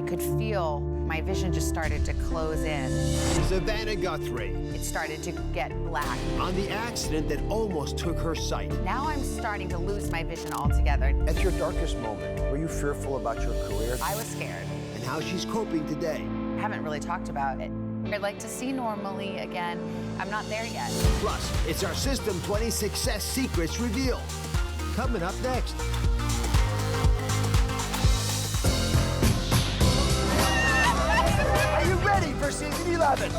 I could feel my vision just started to close in. Savannah Guthrie. It started to get black. On the accident that almost took her sight. Now I'm starting to lose my vision altogether. At your darkest moment, were you fearful about your career? I was scared. And how she's coping today. I haven't really talked about it. I'd like to see normally again. I'm not there yet. Plus, it's our System 20 success secrets revealed. Coming up next. Are you ready for season 11?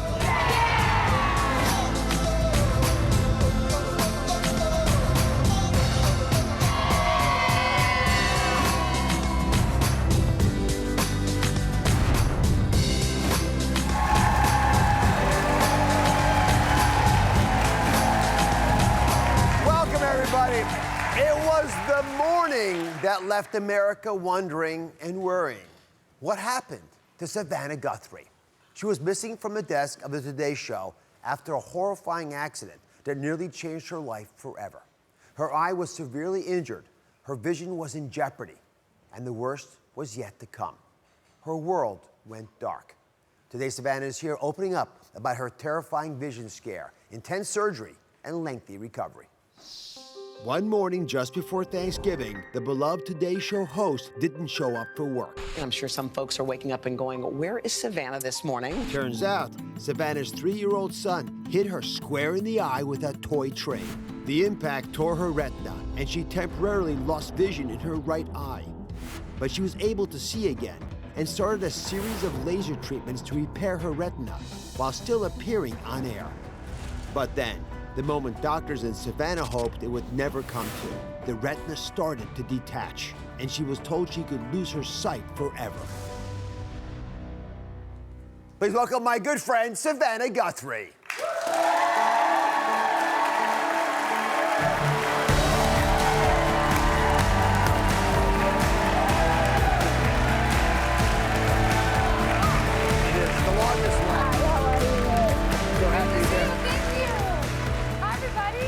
Welcome, everybody. It was the morning that left America wondering and worrying. What happened to Savannah Guthrie? She was missing from the desk of the Today Show after a horrifying accident that nearly changed her life forever. Her eye was severely injured, her vision was in jeopardy, and the worst was yet to come. Her world went dark. Today, Savannah is here opening up about her terrifying vision scare, intense surgery, and lengthy recovery. One morning just before Thanksgiving, the beloved Today Show host didn't show up for work. I'm sure some folks are waking up and going, where is Savannah this morning? Turns out, Savannah's 3-year-old son hit her square in the eye with a toy train. The impact tore her retina, and she temporarily lost vision in her right eye. But she was able to see again and started a series of laser treatments to repair her retina while still appearing on air. But then, the moment doctors in Savannah hoped it would never come to, the retina started to detach, and she was told she could lose her sight forever. Please welcome my good friend, Savannah Guthrie. It is the longest walk. So happy to be here. Thank you. Hi, everybody.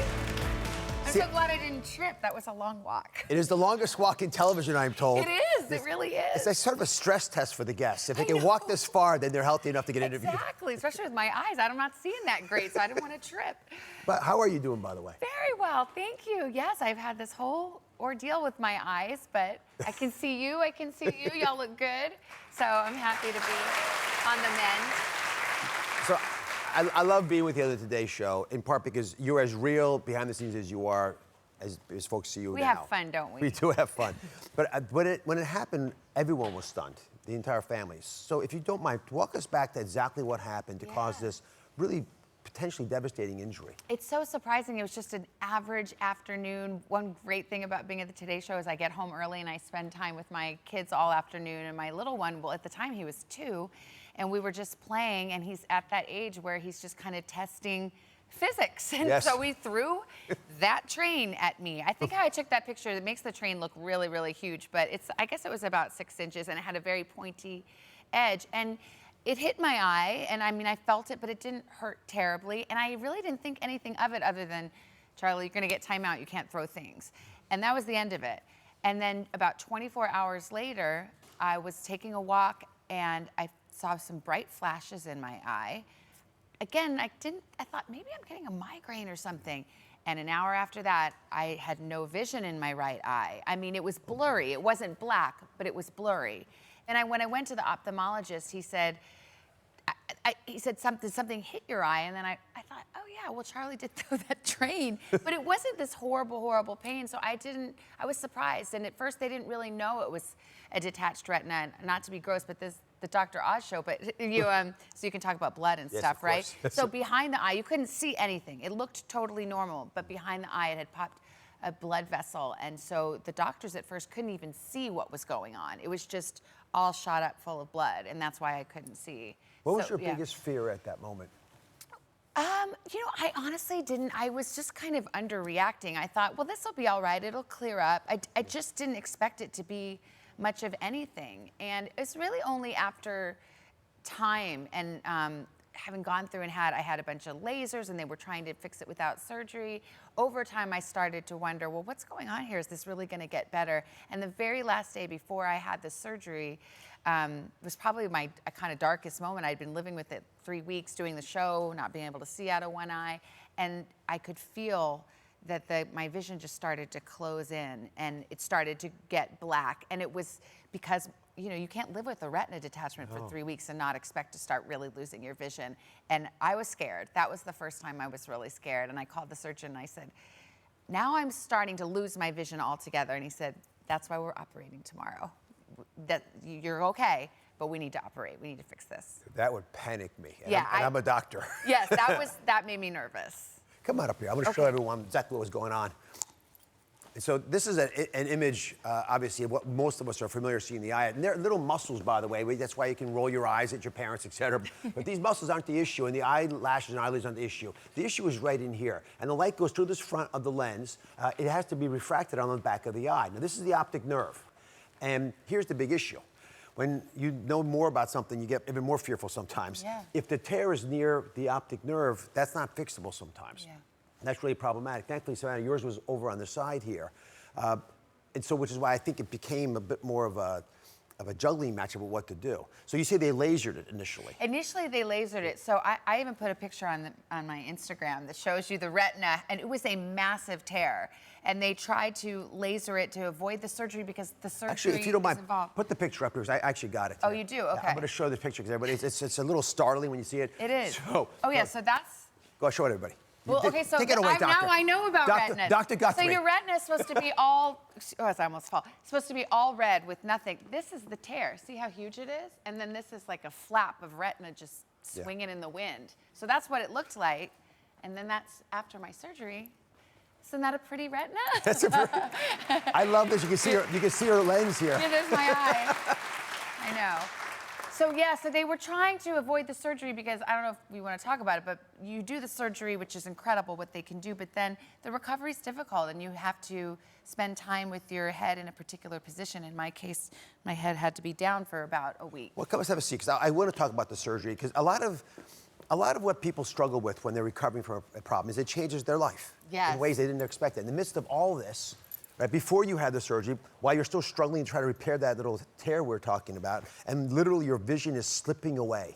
I'm so glad I didn't trip. That was a long walk. It is the longest walk in television, I'm told. It is. It really is. It's like sort of a stress test for the guests. If they can walk this far, then they're healthy enough to get interviewed. Exactly, especially with my eyes. I'm not seeing that great, so I didn't want to trip. But how are you doing, by the way? Very well, thank you. Yes, I've had this whole ordeal with my eyes, but I can see you, Y'all look good. So I'm happy to be on the mend. So I love being with you on the Today Show, in part because you're as real behind the scenes as you are as folks see you now. We have fun, don't we? We do have fun. But when it happened, everyone was stunned, the entire family. So if you don't mind, walk us back to exactly what happened to cause this really potentially devastating injury. It's so surprising. It was just an average afternoon. One great thing about being at the Today Show is I get home early and I spend time with my kids all afternoon. And my little one, well, at the time he was 2, and we were just playing, and he's at that age where he's just kind of testing physics. And so we threw that train at me. I think how I took that picture, it makes the train look really, really huge, but I guess it was about 6 inches, and it had a very pointy edge. And it hit my eye, and I mean, I felt it, but it didn't hurt terribly. And I really didn't think anything of it other than, Charlie, you're gonna get time out, you can't throw things. And that was the end of it. And then about 24 hours later, I was taking a walk, and I saw some bright flashes in my eye. Again, I thought maybe I'm getting a migraine or something. And an hour after that, I had no vision in my right eye. I mean, it was blurry. It wasn't black, but it was blurry. And when I went to the ophthalmologist, he said, something hit your eye. And then I thought, oh yeah, well, Charlie did throw that train. But it wasn't this horrible, horrible pain. So I was surprised. And at first they didn't really know it was a detached retina. Not to be gross, but the Dr. Oz show, but so you can talk about blood and stuff, right? So behind the eye, you couldn't see anything. It looked totally normal, but behind the eye, it had popped a blood vessel. And so the doctors at first couldn't even see what was going on. It was just all shot up full of blood, and that's why I couldn't see. What was your biggest fear at that moment? I honestly didn't. I was just kind of underreacting. I thought, well, this will be all right. It'll clear up. I just didn't expect it to be much of anything. And it's really only after time and having gone through and I had a bunch of lasers, and they were trying to fix it without surgery. Over time, I started to wonder, well, what's going on here? Is this really going to get better? And the very last day before I had the surgery, was probably my kind of darkest moment. I'd been living with it 3 weeks, doing the show, not being able to see out of one eye, and I could feel that my vision just started to close in, and it started to get black. And it was because, you know, you can't live with a retina detachment for 3 weeks and not expect to start really losing your vision. And I was scared. That was the first time I was really scared. And I called the surgeon and I said, now I'm starting to lose my vision altogether. And he said, that's why we're operating tomorrow. That you're okay, but we need to operate. We need to fix this. That would panic me. And Yeah, I'm a doctor. Yes, that made me nervous. Come on up here. I'm going to show everyone exactly what was going on. And so this is an image, obviously, of what most of us are familiar seeing the eye. And they're little muscles, by the way. That's why you can roll your eyes at your parents, et cetera. But these muscles aren't the issue, and the eyelashes and eyelids aren't the issue. The issue is right in here. And the light goes through this front of the lens. It has to be refracted on the back of the eye. Now, this is the optic nerve. And here's the big issue. When you know more about something, you get even more fearful sometimes. Yeah. If the tear is near the optic nerve, that's not fixable sometimes. Yeah. And that's really problematic. Thankfully, Savannah, yours was over on the side here. And so, which is why I think it became a bit more of a juggling match about what to do. So you say they lasered it initially. Initially, they lasered it. So I even put a picture on my Instagram that shows you the retina, and it was a massive tear. And they tried to laser it to avoid the surgery because the surgery Actually, if you don't mind, is involved. put the picture up here, because I actually got it. Oh, here. you do? Yeah, Okay. I'm going to show the picture because everybody, it's a little startling when you see it. It is. So, oh, yeah, so that's... Go show it, everybody. Well, okay, so Take it away, doctor. now I know about retinas. Dr. Guthrie. So your retina is supposed to be all, oh, I almost fall. It's supposed to be all red with nothing. This is the tear. See how huge it is? And then this is like a flap of retina just swinging in the wind. So that's what it looked like. And then that's after my surgery. Isn't that a pretty retina? That's a pretty, I love this. You can see her lens here. It is my eye. I know. So yeah, so they were trying to avoid the surgery because I don't know if we want to talk about it, but you do the surgery, which is incredible what they can do, but then the recovery is difficult and you have to spend time with your head in a particular position. In my case, my head had to be down for about a week. Well, come let's have a seat, because I want to talk about the surgery, because a lot of what people struggle with when they're recovering from a problem is it changes their life in ways they didn't expect. In the midst of all this, right before you had the surgery, while you're still struggling to try to repair that little tear we're talking about, and literally your vision is slipping away.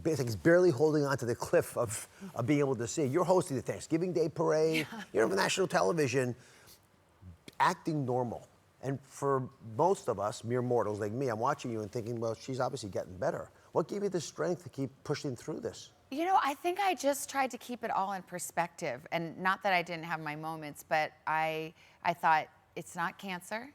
It's barely holding on to the cliff of being able to see. You're hosting the Thanksgiving Day parade, you're on national television, acting normal. And for most of us, mere mortals like me, I'm watching you and thinking, well, she's obviously getting better. What gave you the strength to keep pushing through this? You know, I think I just tried to keep it all in perspective. And not that I didn't have my moments, but I thought it's not cancer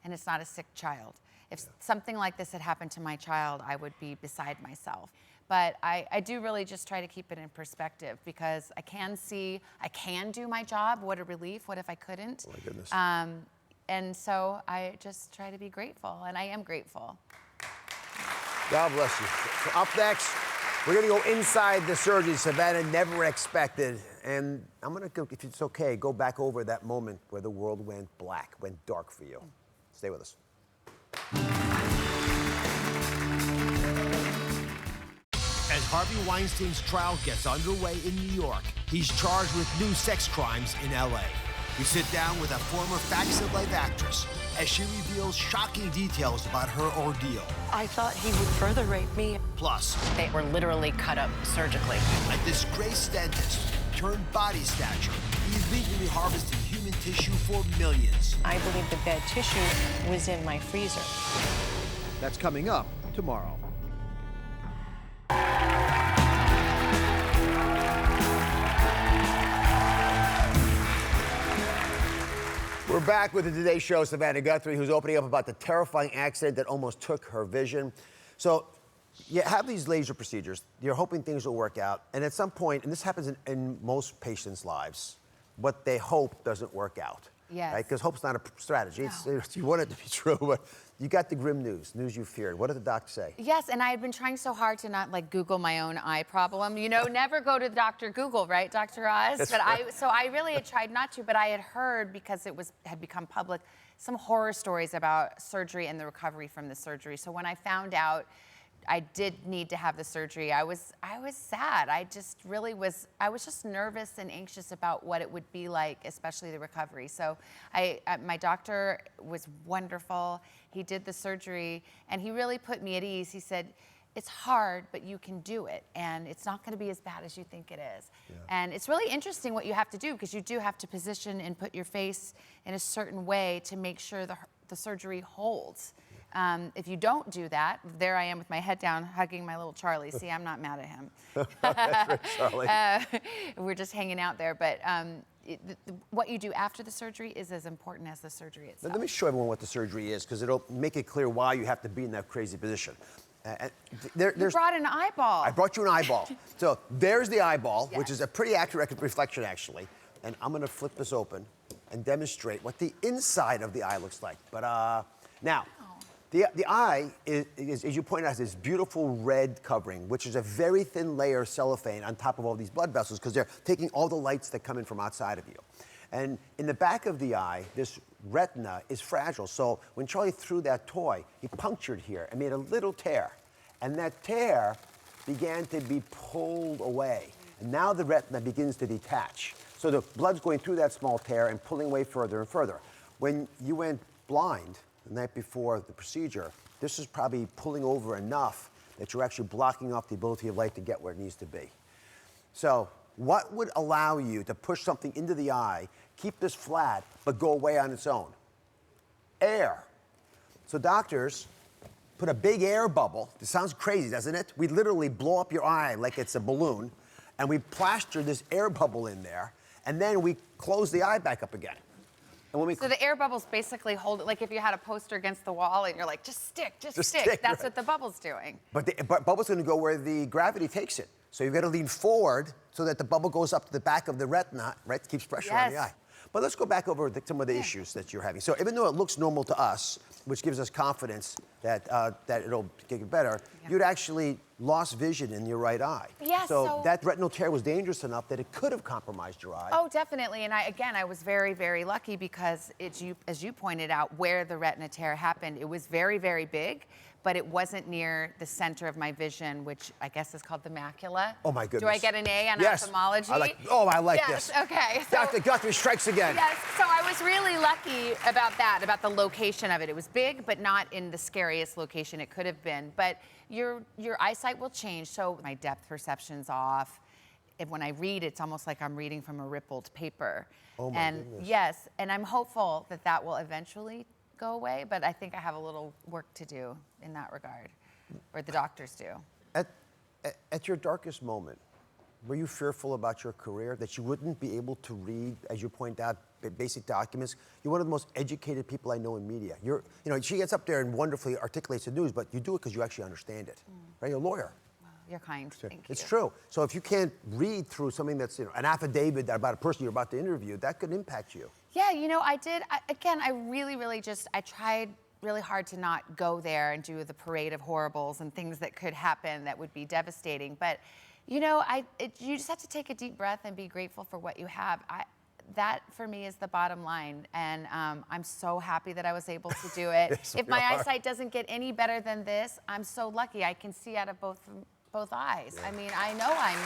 and it's not a sick child. If something like this had happened to my child, I would be beside myself. But I do really just try to keep it in perspective because I can see, I can do my job. What a relief. What if I couldn't? Oh, my goodness. And so I just try to be grateful, and I am grateful. God bless you. So up next, we're going to go inside the surgery Savannah never expected. And I'm going to go, if it's okay, go back over that moment where the world went black, went dark for you. Stay with us. As Harvey Weinstein's trial gets underway in New York, he's charged with new sex crimes in LA. We sit down with a former Facts of Life actress as she reveals shocking details about her ordeal. I thought he would further rape me. Plus, They were literally cut up surgically. a disgraced dentist turned body snatcher, illegally harvested human tissue for millions. I believe the bad tissue was in my freezer. That's coming up tomorrow. We're back with the Today Show, Savannah Guthrie, who's opening up about the terrifying accident that almost took her vision. So you have these laser procedures. You're hoping things will work out. And at some point, and this happens in most patients' lives, what they hope doesn't work out. Yes. Right? Because hope's not a strategy. It's, you want it to be true, but you got the grim news you feared. What did the doc say? Yes, and I had been trying so hard to not like Google my own eye problem. You know, never go to Dr. Google, right, Dr. Oz? That's but right. so I really had tried not to, but I had heard, because it had become public, some horror stories about surgery and the recovery from the surgery. So when I found out I did need to have the surgery, I was sad. I just really was, I was just nervous and anxious about what it would be like, especially the recovery. So my doctor was wonderful, He did the surgery, and he really put me at ease. He said, it's hard, but you can do it, and it's not gonna be as bad as you think it is. Yeah. And it's really interesting what you have to do, because you do have to position and put your face in a certain way to make sure the surgery holds. If you don't do that, there I am with my head down, hugging my little Charlie. See, I'm not mad at him. That's right, Charlie. We're just hanging out there, but what you do after the surgery is as important as the surgery itself. Let me show everyone what the surgery is, because it'll make it clear why you have to be in that crazy position. You brought an eyeball. I brought you an eyeball. So there's the eyeball, Yes. which is a pretty accurate reflection, actually. And I'm gonna flip this open and demonstrate what the inside of the eye looks like. But now, the eye is, as you pointed out, has this beautiful red covering, which is a very thin layer of cellophane on top of all these blood vessels, because they're taking all the lights that come in from outside of you. And in the back of the eye, this retina is fragile. So when Charlie threw that toy, he punctured here and made a little tear. And that tear began to be pulled away. And now the retina begins to detach. So the blood's going through that small tear and pulling away further and further. When you went blind the night before the procedure, this is probably pulling over enough that you're actually blocking off the ability of light to get where it needs to be. So what would allow you to push something into the eye, keep this flat, but go away on its own? Air. So doctors put a big air bubble. This sounds crazy, doesn't it? We literally blow up your eye like it's a balloon, and we plaster this air bubble in there, and then we close the eye back up again. And when we So the air bubbles basically hold it, like if you had a poster against the wall and you're like, just stick. That's right. what the bubble's doing. But the bubble's gonna go where the gravity takes it. So you've got to lean forward so that the bubble goes up to the back of the retina, right? Keeps pressure on the eye. But let's go back over some of the issues that you're having. So even though it looks normal to us, which gives us confidence that it'll get better, you'd actually lost vision in your right eye. Yeah, so that retinal tear was dangerous enough that it could have compromised your eye. Oh, definitely. And I was very, very lucky, because as you pointed out, where the retina tear happened, it was very, very big, but it wasn't near the center of my vision, which I guess is called the macula. Oh my goodness. Do I get an A on yes. ophthalmology? I like yes, this. Okay. So, Dr. Guthrie strikes again. yes, so I was really lucky about that, about the location of it. It was big, but not in the scariest location it could have been. But your eyesight will change, so my depth perception's off. And when I read, it's almost like I'm reading from a rippled paper. Oh my goodness. Yes, and I'm hopeful that that will eventually go away, but I think I have a little work to do in that regard, or the doctors do. At your darkest moment, were you fearful about your career, that you wouldn't be able to read, as you point out, basic documents? You're one of the most educated people I know in media. She gets up there and wonderfully articulates the news, but you do it because you actually understand it, right? You're a lawyer. You're kind. Thank you. It's true. So if you can't read through something that's an affidavit about a person you're about to interview, that could impact you. Yeah, I did. I really I tried really hard to not go there and do the parade of horribles and things that could happen that would be devastating. But, you just have to take a deep breath and be grateful for what you have. That, for me, is the bottom line. And I'm so happy that I was able to do it. Yes, if my eyesight doesn't get any better than this, I'm so lucky. I can see out of both eyes. Yeah. I mean, I know I'm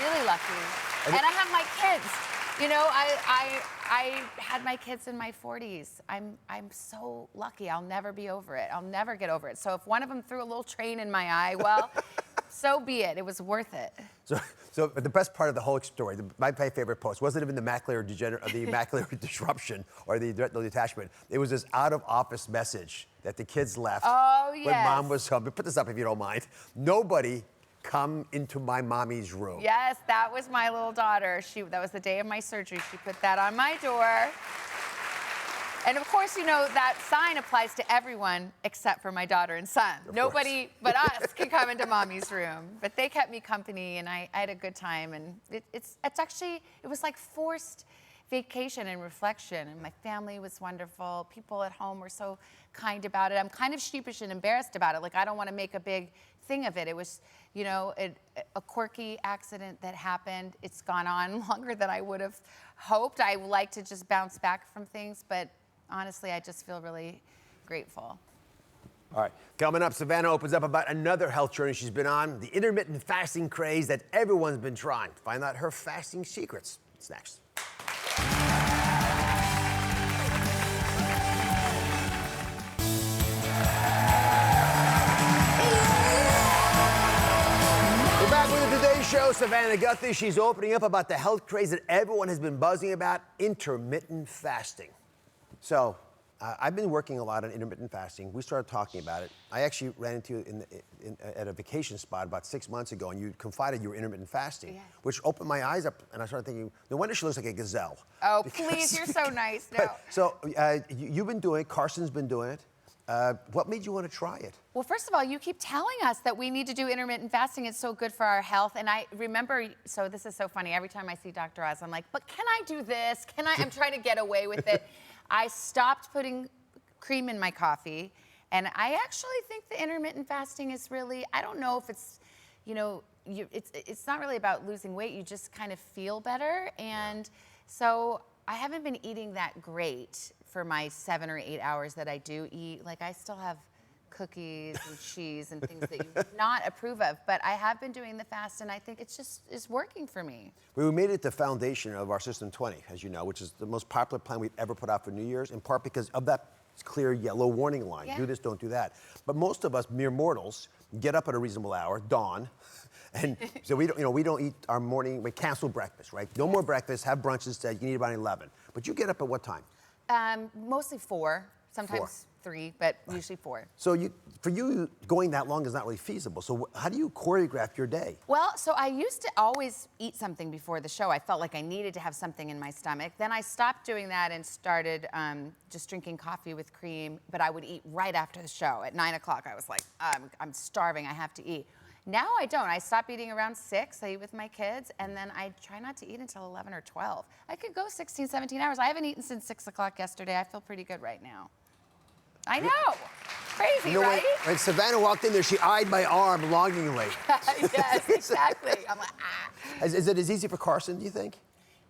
really lucky. And I have my kids. I had my kids in my 40s. I'm so lucky. I'll never be over it. I'll never get over it. So if one of them threw a little train in my eye, well, so be it. It was worth it. So the best part of the whole story, my favorite post, wasn't even the macular disruption or the retinal detachment. It was this out-of-office message that the kids left when Mom was home. Put this up if you don't mind. Nobody come into my mommy's room. Yes, that was my little daughter. That was the day of my surgery. She put that on my door. And of course, that sign applies to everyone except for my daughter and son. Nobody but us can come into Mommy's room. But they kept me company, and I had a good time. And it was like forced vacation and reflection. And my family was wonderful. People at home were so kind about it. I'm kind of sheepish and embarrassed about it. Like, I don't want to make a big thing of it. It was, a quirky accident that happened. It's gone on longer than I would have hoped. I like to just bounce back from things, but honestly, I just feel really grateful. All right, coming up, Savannah opens up about another health journey she's been on, the intermittent fasting craze that everyone's been trying. Find out her fasting secrets. It's next. show, Savannah Guthrie. She's opening up about the health craze that everyone has been buzzing about, intermittent fasting. So, I've been working a lot on intermittent fasting. We started talking about it. I actually ran into you at a vacation spot about 6 months ago, and you confided you were intermittent fasting, Yeah. which opened my eyes up, and I started thinking, no wonder she looks like a gazelle. Oh, please, you're so nice. No. So, you've been doing it, Carson's been doing it. What made you want to try it? Well, first of all, you keep telling us that we need to do intermittent fasting. It's so good for our health. And I remember, so this is so funny. Every time I see Dr. Oz, I'm like, but can I do this? I'm trying to get away with it. I stopped putting cream in my coffee. And I actually think the intermittent fasting is really, I don't know if it's, it's not really about losing weight. You just kind of feel better. And so I haven't been eating that great for my 7 or 8 hours that I do eat. Like, I still have cookies and cheese and things that you would not approve of, but I have been doing the fast, and I think it's working for me. We made it the foundation of our System 20, as you know, which is the most popular plan we've ever put out for New Year's, in part because of that clear yellow warning line. Yeah. Do this, don't do that. But most of us, mere mortals, get up at a reasonable hour, dawn, and so we don't eat our morning, we cancel breakfast, right? No more breakfast, have brunch instead, you can eat about 11. But you get up at what time? Mostly 4, sometimes 3, but usually 4. So for you, going that long is not really feasible. So how do you choreograph your day? Well, so I used to always eat something before the show. I felt like I needed to have something in my stomach. Then I stopped doing that and started just drinking coffee with cream, but I would eat right after the show. At 9 o'clock, I was like, I'm starving, I have to eat. Now I don't. I stop eating around 6. I eat with my kids, and then I try not to eat until 11 or 12. I could go 16, 17 hours. I haven't eaten since 6 o'clock yesterday. I feel pretty good right now. I know. Crazy, right? When Savannah walked in there, she eyed my arm longingly. Yes, exactly. I'm like, ah. Is it as easy for Carson, do you think?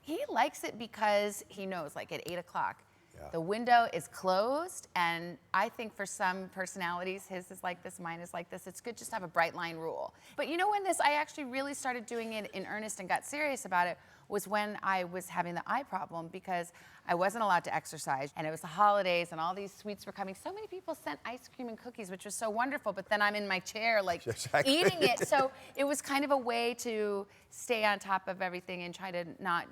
He likes it because he knows, like at 8 o'clock, Yeah. the window is closed, and I think for some personalities, his is like this, mine is like this. It's good just to have a bright line rule. But when I actually really started doing it in earnest and got serious about it was when I was having the eye problem, because I wasn't allowed to exercise, and it was the holidays, and all these sweets were coming. So many people sent ice cream and cookies, which was so wonderful, but then I'm in my chair, like, Exactly. eating it. So it was kind of a way to stay on top of everything and try to not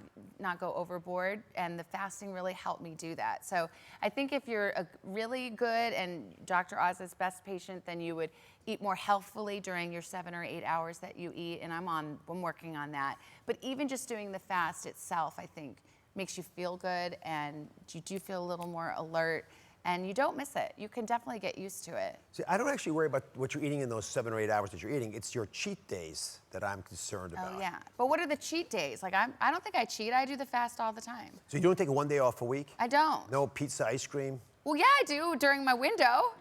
go overboard, and the fasting really helped me do that. So I think if you're a really good and Dr. Oz's best patient, then you would eat more healthfully during your 7 or 8 hours that you eat, and I'm working on that. But even just doing the fast itself, I think, makes you feel good, and you do feel a little more alert, and you don't miss it. You can definitely get used to it. See, I don't actually worry about what you're eating in those 7 or 8 hours that you're eating. It's your cheat days that I'm concerned about. Oh, yeah. But what are the cheat days? Like, I don't think I cheat. I do the fast all the time. So you don't take one day off a week? I don't. No pizza, ice cream? Well, yeah, I do during my window.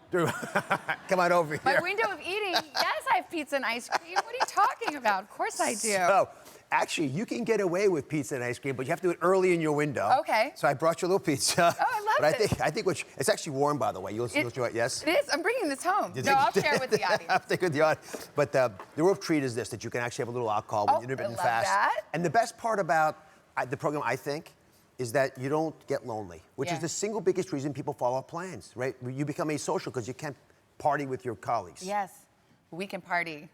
Come on over here. My window of eating, yes, I have pizza and ice cream. What are you talking about? Of course I do. So, actually, you can get away with pizza and ice cream, but you have to do it early in your window. Okay. So I brought you a little pizza. Oh, I love it. I think it's actually warm, by the way. You'll enjoy it, yes? It is. I'm bringing this home. No, I'll share it with the audience. I'll take it with the audience. But the real treat is this, that you can actually have a little alcohol when Oh, you're intermittent I love fast. that. And the best part about the program, I think, is that you don't get lonely, which is Yeah. the single biggest reason people fall off plans, right? You become asocial because you can't party with your colleagues. Yes, we can party.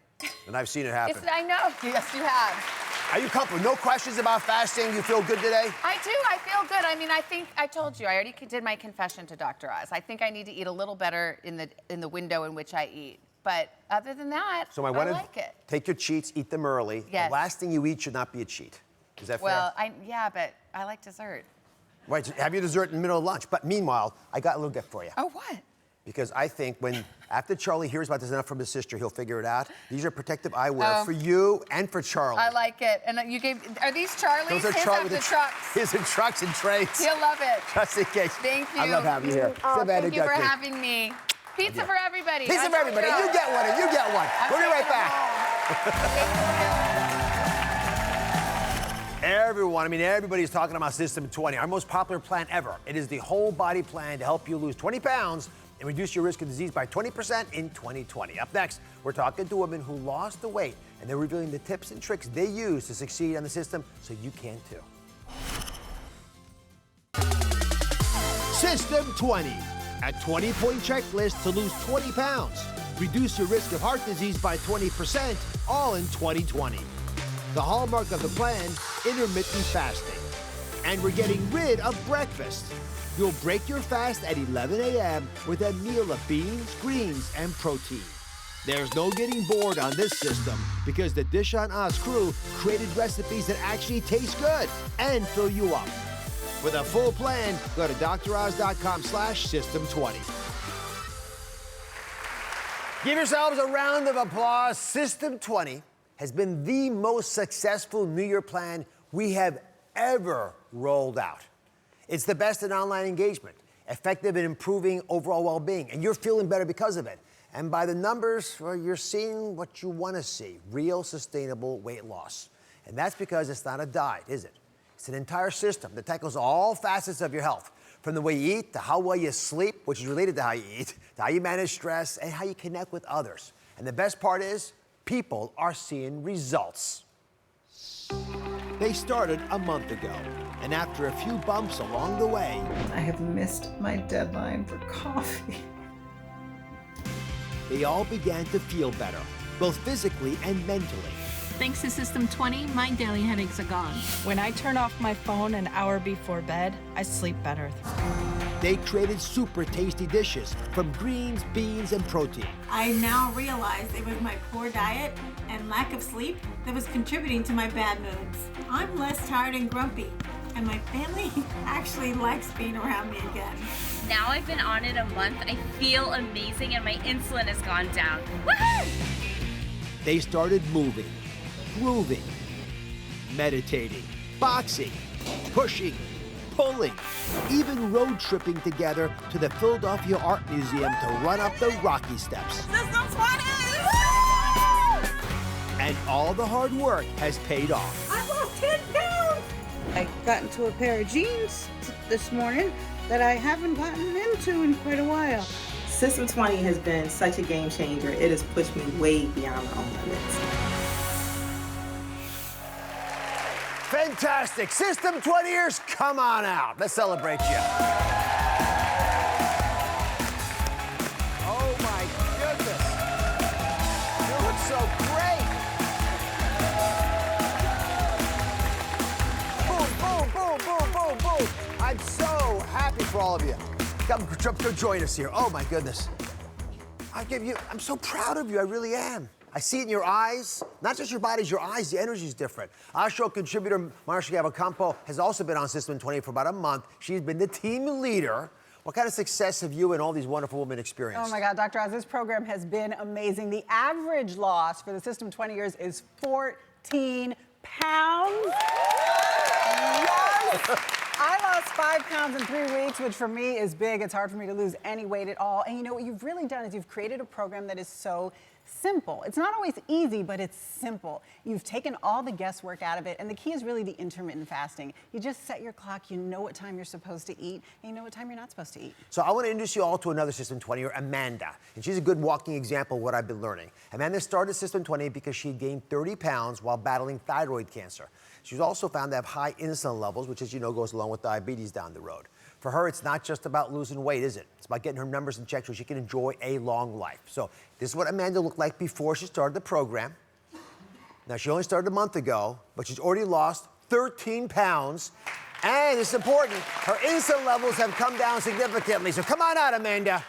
And I've seen it happen. I know. Yes, you have. Are you comfortable? No questions about fasting? You feel good today? I do. I feel good. I mean, I think I told you. I already did my confession to Dr. Oz. I think I need to eat a little better in the window in which I eat. But other than that, So I like it. take your cheats, eat them early. Yes. The last thing you eat should not be a cheat. Is that fair? Well, yeah, but I like dessert. Right, so have your dessert in the middle of lunch. But meanwhile, I got a little gift for you. Oh, what? Because I think after Charlie hears about this enough from his sister, he'll figure it out. These are protective eyewear for you and for Charlie. I like it. And are these Charlie's? Those are His Charlie. have the trucks. His are trucks and trays. He'll love it. Just in case. Thank you. I love having you here. Oh, Savannah thank you for Guthrie. having me. Pizza for everybody. Pizza for everybody. That's You get one and you get one. I'm We'll be right taking them back. home. Everyone, everybody's talking about System 20, our most popular plan ever. It is the whole body plan to help you lose 20 pounds and reduce your risk of disease by 20% in 2020. Up next, we're talking to women who lost the weight, and they're revealing the tips and tricks they use to succeed on the system so you can too. System 20, a 20-point checklist to lose 20 pounds. Reduce your risk of heart disease by 20%, all in 2020. The hallmark of the plan, intermittent fasting. And we're getting rid of breakfast. You'll break your fast at 11 a.m. with a meal of beans, greens, and protein. There's no getting bored on this system because the Dish on Oz crew created recipes that actually taste good and fill you up. For the full plan, go to droz.com/system20. Give yourselves a round of applause. System 20 has been the most successful New Year plan we have ever rolled out. It's the best in online engagement, effective in improving overall well-being, and you're feeling better because of it. And by the numbers, well, you're seeing what you want to see, real sustainable weight loss. And that's because it's not a diet, is it? It's an entire system that tackles all facets of your health, from the way you eat to how well you sleep, which is related to how you eat, to how you manage stress, and how you connect with others. And the best part is, people are seeing results. They started a month ago, and after a few bumps along the way, I have missed my deadline for coffee. they all began to feel better, both physically and mentally. Thanks to System 20, my daily headaches are gone. When I turn off my phone an hour before bed, I sleep better. They created super tasty dishes from greens, beans, and protein. I now realize it was my poor diet and lack of sleep that was contributing to my bad moods. I'm less tired and grumpy, and my family actually likes being around me again. Now I've been on it a month, I feel amazing and my insulin has gone down. Woohoo! They started moving, grooving, meditating, boxing, pushing, pulling, even road tripping together to the Philadelphia Art Museum to run up the Rocky Steps. System 20! And all the hard work has paid off. I lost 10 pounds! I got into a pair of jeans this morning that I haven't gotten into in quite a while. System 20 has been such a game changer. It has pushed me way beyond my own limits. Fantastic. System 20ers, come on out. Let's celebrate you. Oh my goodness. You look so great. Boom, boom, boom, boom, boom, boom. I'm so happy for all of you. Come join us here. Oh my goodness. I'm so proud of you, I really am. I see it in your eyes, not just your bodies, your eyes, the energy's different. Our show contributor, Marcia Gavocampo, has also been on System 20 for about a month. She's been the team leader. What kind of success have you and all these wonderful women experienced? Oh my God, Dr. Oz, this program has been amazing. The average loss for the System 20 years is 14 pounds. Yes! I lost 5 pounds in 3 weeks, which for me is big. It's hard for me to lose any weight at all. And you know what you've really done is you've created a program that is so simple. It's not always easy, but it's simple. You've taken all the guesswork out of it, and the key is really the intermittent fasting. You just set your clock, you know what time you're supposed to eat, and you know what time you're not supposed to eat. So I want to introduce you all to another System 20er, Amanda. And she's a good walking example of what I've been learning. Amanda started System 20 because she gained 30 pounds while battling thyroid cancer. She was also found to have high insulin levels, which, as you know, goes along with diabetes down the road. For her, it's not just about losing weight, is it? It's about getting her numbers in check so she can enjoy a long life. So this is what Amanda looked like before she started the program. Now, she only started a month ago, but she's already lost 13 pounds. And it's important, her insulin levels have come down significantly. So come on out, Amanda.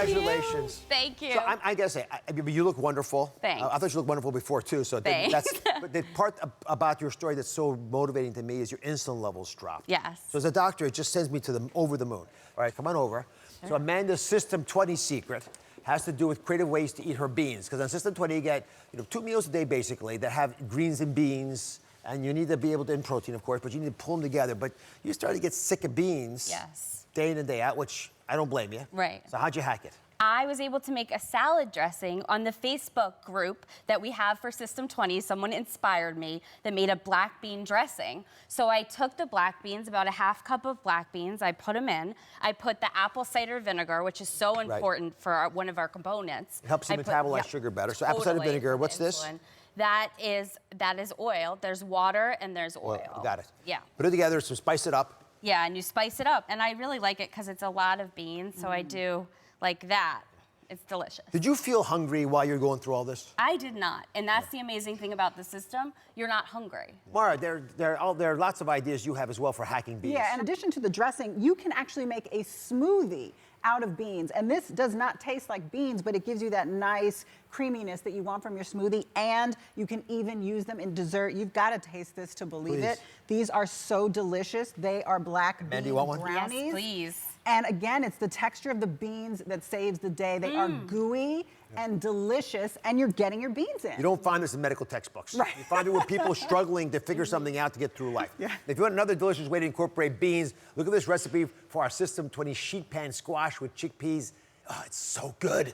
Congratulations. Thank you. So I gotta say, you look wonderful. Thanks. I thought you looked wonderful before too. So Thanks. but the part about your story that's so motivating to me is your insulin levels dropped. Yes. So as a doctor, it just sends me to over the moon. All right, come on over. So Amanda's System 20 secret has to do with creative ways to eat her beans. Because on System 20, you get 2 meals a day basically that have greens and beans. And you need to be able to, in protein, of course, but you need to pull them together. But you start to get sick of beans. Yes. Day in and day out, which I don't blame you. Right. So how'd you hack it? I was able to make a salad dressing on the Facebook group that we have for System 20. Someone inspired me that made a black bean dressing. So I took the black beans, about a half cup of black beans, I put them in. I put the apple cider vinegar, which is so important for one of our components. It helps you metabolize sugar better. So apple cider vinegar, what's this? that is oil. There's water and there's oil. Got it. Yeah. Put it together, so spice it up. Yeah, and you spice it up. And I really like it because it's a lot of beans, so I do like that. It's delicious. Did you feel hungry while you're going through all this? I did not, and that's the amazing thing about the system. You're not hungry. Mara, there are lots of ideas you have as well for hacking beans. Yeah, in addition to the dressing, you can actually make a smoothie out of beans. And this does not taste like beans, but it gives you that nice creaminess that you want from your smoothie. And you can even use them in dessert. You've got to taste this to believe it. These are so delicious. They are black bean do you want one? brownies. Yes, please. And again, it's the texture of the beans that saves the day. They are gooey and delicious, and you're getting your beans in. You don't find this in medical textbooks. Right. You find it with people struggling to figure something out to get through life. Yeah. If you want another delicious way to incorporate beans, look at this recipe for our System 20 sheet pan squash with chickpeas. Oh, it's so good.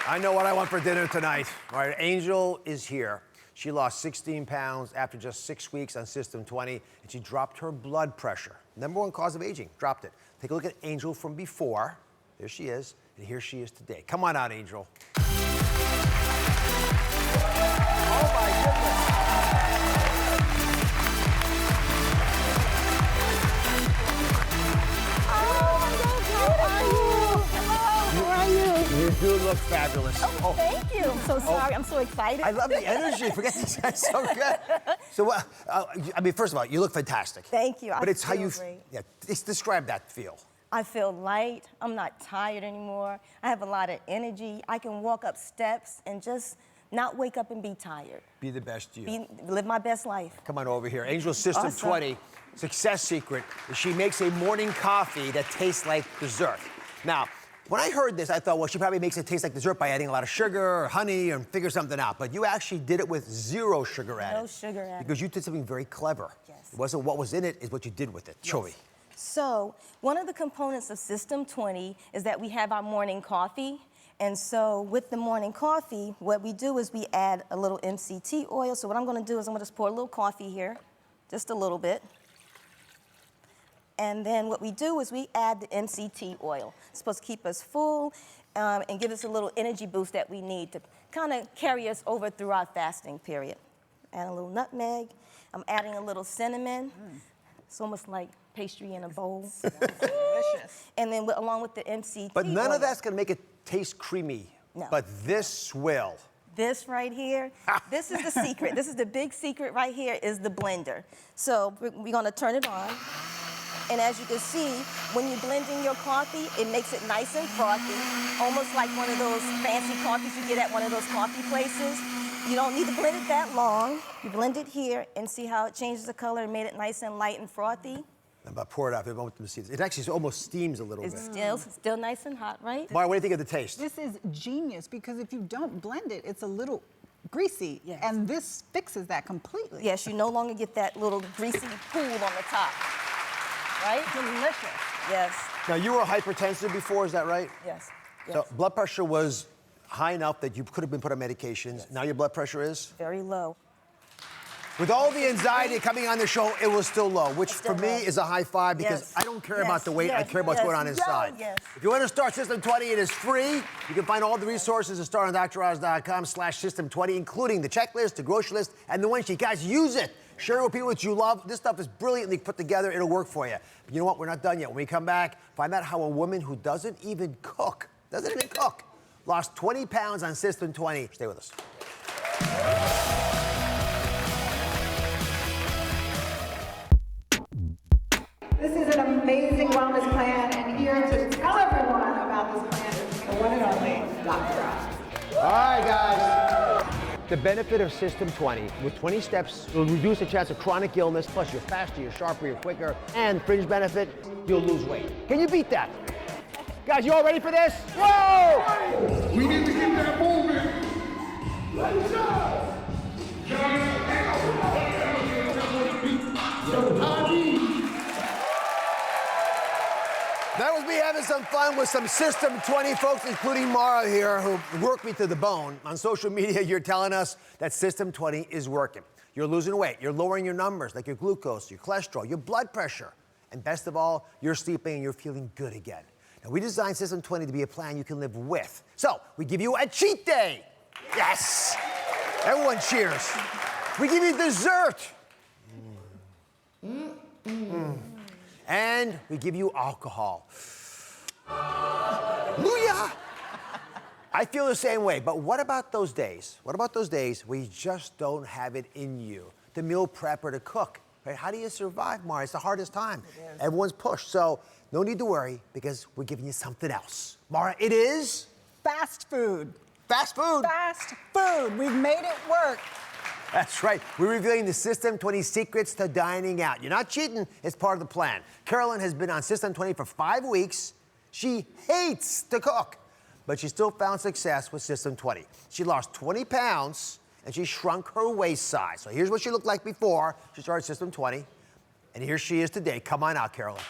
I know what I want for dinner tonight. All right, Angel is here. She lost 16 pounds after just 6 weeks on System 20, and she dropped her blood pressure. #1 cause of aging, dropped it. Take a look at Angel from before. There she is, and here she is today. Come on out, Angel. Oh my goodness. You do look fabulous. Oh, thank you. I'm so sorry. I'm so excited. I love the energy. Forget these guys so good. So, I mean, first of all, you look fantastic. Thank you. But it's how you great. Yeah, describe that feel. I feel light. I'm not tired anymore. I have a lot of energy. I can walk up steps and just not wake up and be tired. Be the best you. Live my best life. Come on over here. Angel's System 20 success secret is she makes a morning coffee that tastes like dessert. Now, when I heard this, I thought, well, she probably makes it taste like dessert by adding a lot of sugar or honey and figure something out. But you actually did it with 0 sugar added. No sugar added. Because you did something very clever. Yes. It wasn't what was in it, it's what you did with it. Show me. So, one of the components of System 20 is that we have our morning coffee. And so, with the morning coffee, what we do is we add a little MCT oil. So what I'm going to do is I'm going to just pour a little coffee here, just a little bit. And then what we do is we add the MCT oil. It's supposed to keep us full and give us a little energy boost that we need to kind of carry us over through our fasting period. Add a little nutmeg. I'm adding a little cinnamon. It's almost like pastry in a bowl. Delicious. And then along with the MCT But none oil, of that's going to make it taste creamy. No. But this will. This right here, this is the secret. This is the big secret right here is the blender. So we're going to turn it on. And as you can see, when you blend in your coffee, it makes it nice and frothy, almost like one of those fancy coffees you get at one of those coffee places. You don't need to blend it that long. You blend it here and see how it changes the color and made it nice and light and frothy. I'm about to pour it out. I want them to see this. It actually almost steams a little It's bit. still nice and hot, right? Mara, what do you think of the taste? This is genius because if you don't blend it, it's a little greasy. Yes. And this fixes that completely. Yes, you no longer get that little greasy pool on the top. Right? Delicious. Yes. Now, you were hypertensive before, is that right? Yes. So blood pressure was high enough that you could have been put on medications. Yes. Now your blood pressure is? Very low. With all the anxiety coming on the show, it was still low, which for me is a high five because I don't care about the weight, I care about what's going on inside. Yes. If you want to start System 20, it is free. You can find all the resources at starozdroz.com/System20, including the checklist, the grocery list, and the one sheet. Guys, use it. Share it with people that you love. This stuff is brilliantly put together. It'll work for you. But you know what? We're not done yet. When we come back, find out how a woman who doesn't even cook, lost 20 pounds on System 20. Stay with us. This is an amazing wellness plan, and here to tell everyone about this plan is the one and only Dr. Oz. All right, guys. The benefit of System 20, with 20 steps, will reduce the chance of chronic illness, plus you're faster, you're sharper, you're quicker, and fringe benefit, you'll lose weight. Can you beat that? Guys, you all ready for this? Whoa! We need to keep that moving. Let's go. That was me having some fun with some System 20 folks, including Mara here, who worked me to the bone. On social media, you're telling us that System 20 is working. You're losing weight. You're lowering your numbers, like your glucose, your cholesterol, your blood pressure. And best of all, you're sleeping and you're feeling good again. Now, we designed System 20 to be a plan you can live with. So, we give you a cheat day. Yes! Everyone cheers. We give you dessert. And we give you alcohol. Hallelujah! I feel the same way, but what about those days? What about those days where you just don't have it in you to meal prep or to cook? Right? How do you survive, Mara? It's the hardest time. Everyone's pushed, so no need to worry because we're giving you something else. Mara, it is? Fast food. Fast food? Fast food. We've made it work. That's right. We're revealing the System 20 secrets to dining out. You're not cheating. It's part of the plan. Carolyn has been on System 20 for 5 weeks. She hates to cook, but she still found success with System 20. She lost 20 pounds, and she shrunk her waist size. So here's what she looked like before she started System 20, and here she is today. Come on out, Carolyn.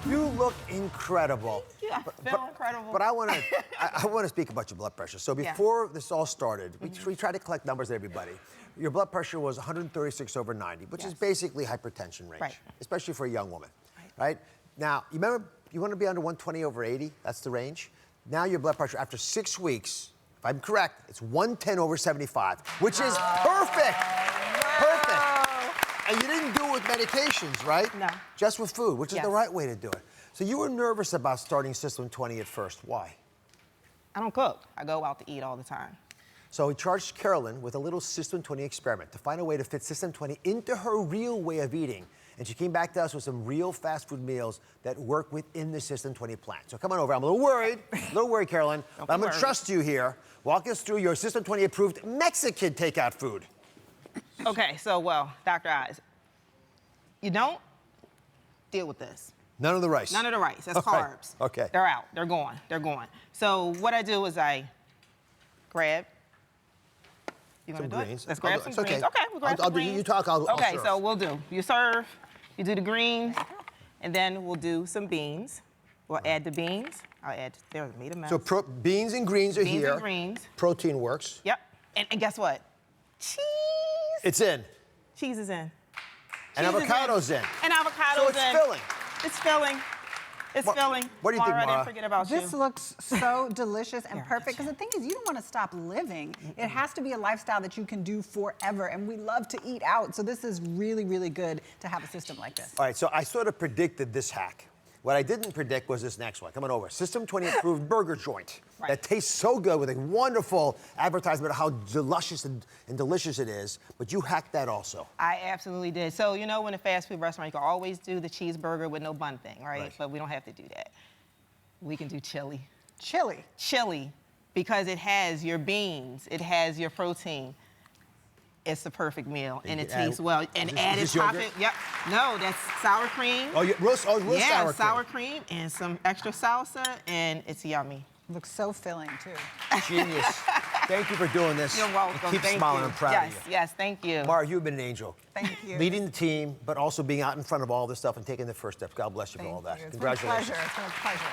You look incredible. Thank you. I feel incredible. But I want to speak about your blood pressure. So before this all started, we tried to collect numbers on everybody. Your blood pressure was 136 over 90, which is basically hypertension range, especially for a young woman, right? Now, you remember, you want to be under 120 over 80? That's the range. Now your blood pressure, after 6 weeks, if I'm correct, it's 110 over 75, which is perfect. Perfect. And you didn't do it with medications, right? No. Just with food, which is the right way to do it. So you were nervous about starting System 20 at first. Why? I don't cook. I go out to eat all the time. So we charged Carolyn with a little System 20 experiment to find a way to fit System 20 into her real way of eating. And she came back to us with some real fast food meals that work within the System 20 plan. So come on over. I'm a little worried, Carolyn, but I'm going to trust you here. Walk us through your System 20 approved Mexican takeout food. Okay, so, Dr. Oz, you don't deal with this. None of the rice. None of the rice. That's carbs. Okay. They're out. They're gone. They're gone. So what I do is I grab. You want to do greens. it? Let's grab some greens. Okay. Okay, we'll grab some greens. You talk, I'll Okay, serve. so we'll do. You serve, you do the greens, and then we'll do some beans. We'll add the beans. I'll add, there, made a mess. So beans and greens are here. Beans and greens. Protein works. Yep. And guess what? Cheese. It's in. Cheese is in. And avocado's in. And avocado's in. So it's filling. It's filling. It's filling. What do you think, Mara? I Mara? didn't forget about you. This looks so delicious and perfect, because the thing is, you don't want to stop living. It has to be a lifestyle that you can do forever, and we love to eat out, so this is really, really good to have a system like this. All right, so I sort of predicted this hack. What I didn't predict was this next one. Come on over. System 20 approved burger joint that tastes so good with a wonderful advertisement of how delicious and delicious it is, but you hacked that also. I absolutely did. So, you know, in a fast food restaurant, you can always do the cheeseburger with no bun thing, right? But we don't have to do that. We can do chili. Chili? Chili, because it has your beans, it has your protein. It's the perfect meal, and it tastes well. And added topping. Yep. No, that's sour cream. Oh, yeah, real sour cream. Yeah, sour cream and some extra salsa, and it's yummy. Looks so filling, too. Genius. Thank you for doing this. You're welcome. Keep Thank smiling. you. I'm proud of you. Yes, thank you. Mara, you've been an angel. Thank you. Leading the team, but also being out in front of all this stuff and taking the first steps. God bless you for all that. Congratulations. It's been a pleasure.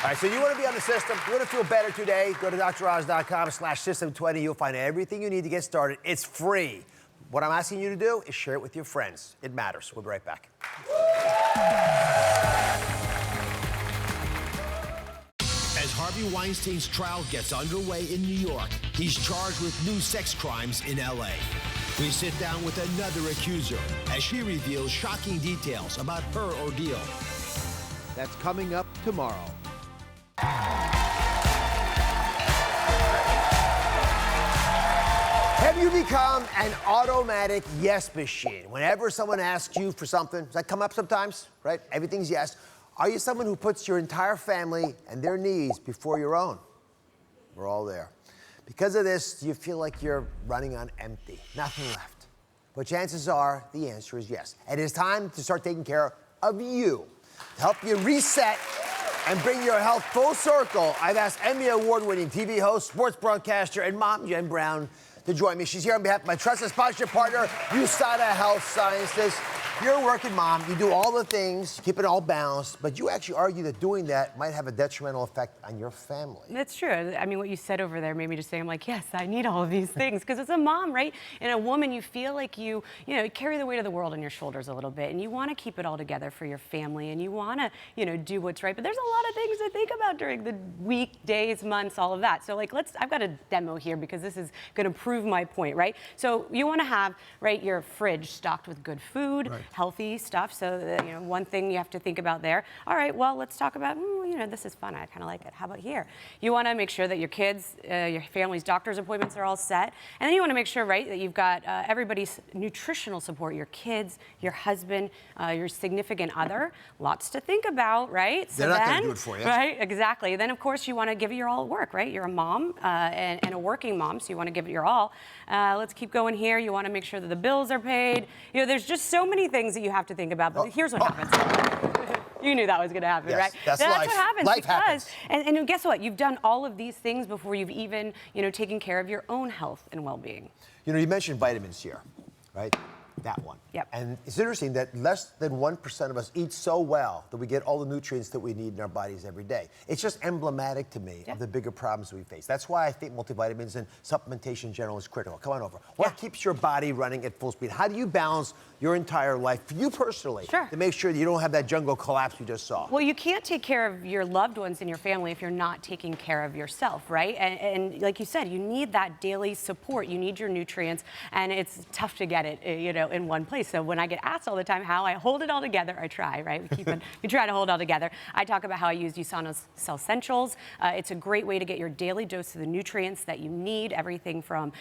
All right, so you want to be on the system, you want to feel better today, go to droz.com/system20. You'll find everything you need to get started. It's free. What I'm asking you to do is share it with your friends. It matters. We'll be right back. As Harvey Weinstein's trial gets underway in New York, he's charged with new sex crimes in LA. We sit down with another accuser as she reveals shocking details about her ordeal. That's coming up tomorrow. Have you become an automatic yes machine? Whenever someone asks you for something, does that come up sometimes, right? Everything's yes. Are you someone who puts your entire family and their needs before your own? We're all there. Because of this, do you feel like you're running on empty? Nothing left. But chances are the answer is yes. And it's time to start taking care of you. To help you reset and bring your health full circle, I've asked Emmy Award-winning TV host, sports broadcaster, and mom, Jen Brown, to join me. She's here on behalf of my trusted sponsorship partner, USANA Health Sciences. You're a working mom. You do all the things, you keep it all balanced, but you actually argue that doing that might have a detrimental effect on your family. That's true. I mean, what you said over there made me just say, I'm like, yes, I need all of these things. Because as a mom, right, and a woman, you feel like you carry the weight of the world on your shoulders a little bit, and you want to keep it all together for your family, and you want to, do what's right. But there's a lot of things to think about during the week, days, months, all of that. So, like, I've got a demo here because this is going to prove my point, right? So you want to have, right, your fridge stocked with good food, right, healthy stuff. So, one thing you have to think about there. All right, well, let's talk about, this is fun. I kind of like it. How about here? You want to make sure that your kids, your family's doctor's appointments are all set. And then you want to make sure, right, that you've got everybody's nutritional support, your kids, your husband, your significant other. Lots to think about, right? They're not going to do it for you. Right, exactly. Then, of course, you want to give it your all at work, right? You're a mom and a working mom, so you want to give it your all. Let's keep going here. You want to make sure that the bills are paid. There's just so many things that you have to think about, but here's what happens. You knew that was going to happen, yes, right? That's life. what happens life because, happens. And guess what? You've done all of these things before you've even, taken care of your own health and well-being. You mentioned vitamins here, right? That one. Yep. And it's interesting that less than 1% of us eat so well that we get all the nutrients that we need in our bodies every day. It's just emblematic to me of the bigger problems we face. That's why I think multivitamins and supplementation in general is critical. Come on over. What keeps your body running at full speed? How do you balance your entire life, for you personally, to make sure that you don't have that jungle collapse we just saw? Well, you can't take care of your loved ones in your family if you're not taking care of yourself, right? And like you said, you need that daily support. You need your nutrients, and it's tough to get it, in one place. So when I get asked all the time how I hold it all together, I try, right? We try to hold it all together. I talk about how I use USANA's Cell Essentials. It's a great way to get your daily dose of the nutrients that you need, everything from,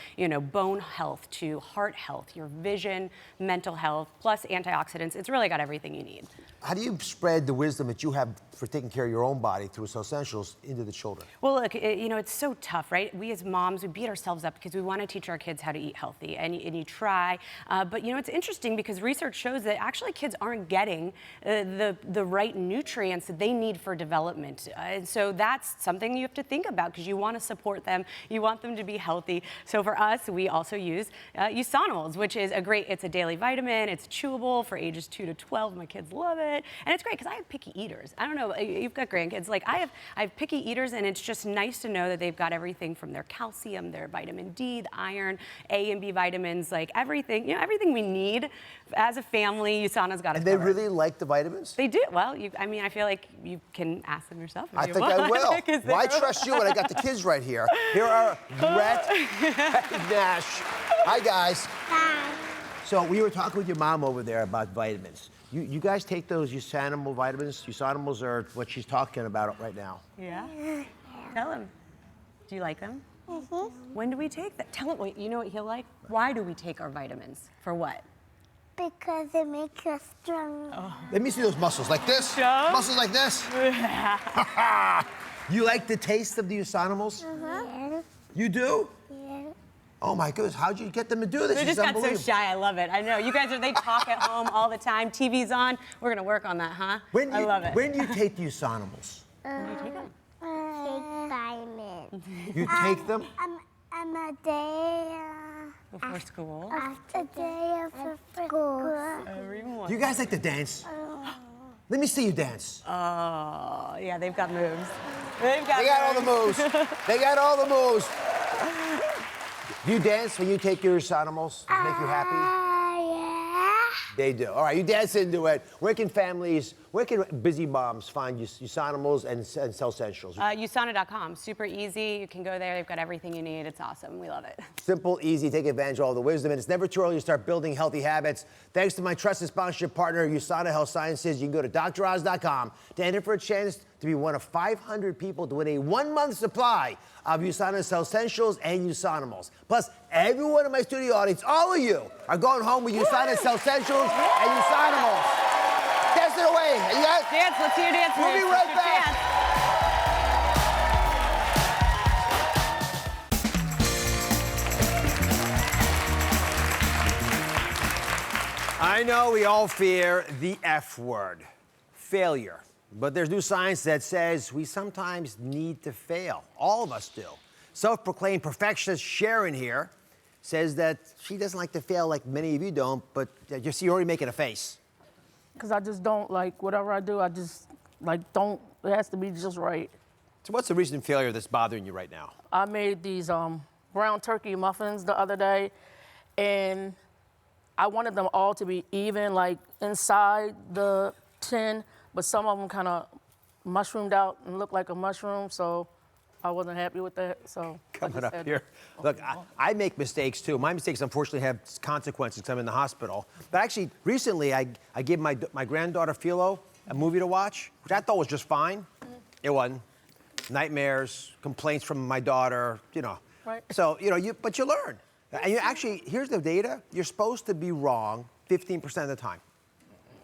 bone health to heart health, your vision, mental health, plus antioxidants. It's really got everything you need. How do you spread the wisdom that you have for taking care of your own body through Cell Essentials into the children? Well, look, it's so tough, right? We as moms, we beat ourselves up because we want to teach our kids how to eat healthy, and you try. But, it's interesting because research shows that actually kids aren't getting the right nutrients that they need for development. And so that's something you have to think about because you want to support them. You want them to be healthy. So for us, we also use USANA, which is it's a daily vitamin. It's chewable for ages 2 to 12. My kids love it. And it's great because I have picky eaters. I don't know, you've got grandkids. Like I have picky eaters, and it's just nice to know that they've got everything from their calcium, their vitamin D, the iron, A and B vitamins, like everything, everything we need as a family. USANA's got it. And they really like the vitamins? They do. Well, I feel like you can ask them yourself. I think I will. Well, I trust you, and I got the kids right here. Here are Rhett and Nash. Hi, guys. Hi. So we were talking with your mom over there about vitamins. You guys take those USANA vitamins? USANA are what she's talking about right now. Yeah? Tell him. Do you like them? Mm-hmm. When do we take them? Tell him, you know what he'll like? Why do we take our vitamins? For what? Because it makes us strong. Oh. Let me see those muscles like this. Muscles like this. You like the taste of the USANA? Yeah. You do? Yeah. Oh my goodness, how'd you get them to do this? They just got so shy. I love it. I know. You guys they talk at home all the time. TV's on. We're going to work on that, huh? I love it. When do you take the USANA? When do you take them? Take vitamins. You take them? I'm a day before school. After day after school. Every morning. Do you guys like to dance? Let me see you dance. Oh, yeah, they've got moves. They got all the moves. They got all the moves. Do you dance when you take your USANA? Does it make you happy? Yeah. They do. All right, you dance into it. Where can families Where can busy moms find Usanimals and Cellsentials? Usana.com. Super easy. You can go there. They've got everything you need. It's awesome. We love it. Simple, easy, take advantage of all the wisdom, and it's never too early to start building healthy habits. Thanks to my trusted sponsorship partner, USANA Health Sciences. You can go to DrOz.com to enter for a chance to be one of 500 people to win a 1-month supply of USANA Cellsentials and Usanimals. Plus, everyone in my studio audience, all of you, are going home with USANA Cellsentials and Usanimals. Dance it away. You guys? Dance. Let's see your dance. We'll be right back. I know we all fear the F word, failure. But there's new science that says we sometimes need to fail. All of us do. Self-proclaimed perfectionist Sharon here says that she doesn't like to fail like many of you don't, but you see, you're already making a face. Because I just don't like whatever I do, I just don't, it has to be just right. So what's the recent failure that's bothering you right now? I made these brown turkey muffins the other day, and I wanted them all to be even, like inside the tin, but some of them kind of mushroomed out and looked like a mushroom, so I wasn't happy with that. So coming up here, look, I make mistakes too. My mistakes, unfortunately, have consequences because I'm in the hospital. But actually, recently, I gave my granddaughter Philo a movie to watch, which I thought was just fine. It wasn't. Nightmares, complaints from my daughter, you know. Right. So, but you learn. And you actually, here's the data. You're supposed to be wrong 15% of the time.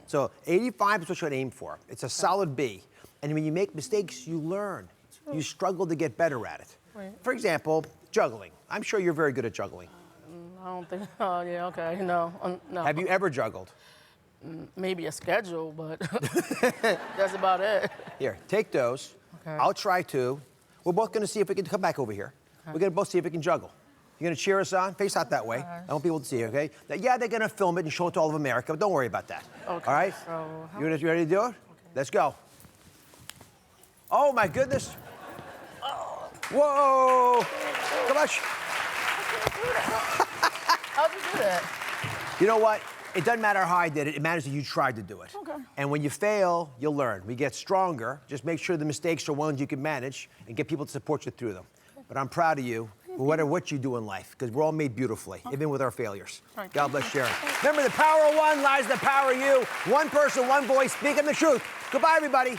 So 85 is what you should aim for. It's a solid B. And when you make mistakes, you learn. You struggle to get better at it. Right. For example, juggling. I'm sure you're very good at juggling. I don't think, oh yeah, okay, no. Have you ever juggled? Maybe a schedule, but that's about it. Here, take those. Okay. I'll try two. We're both gonna see if we can come back over here. Okay. We're gonna both see if we can juggle. You're gonna cheer us on? Face out that way. I want people to see you, okay? Now, yeah, they're gonna film it and show it to all of America, but don't worry about that. Okay. All right? So You ready to do it? Okay. Let's go. Oh my goodness. Whoa! Come on. How'd you do that? You know what? It doesn't matter how I did it. It matters that you tried to do it. Okay. And when you fail, you'll learn. We get stronger. Just make sure the mistakes are ones you can manage and get people to support you through them. But I'm proud of you, no matter what you do in life, because we're all made beautifully, even with our failures. Right. God bless Sharon. Remember, the power of one lies in the power of you. One person, one voice, speaking the truth. Goodbye, everybody.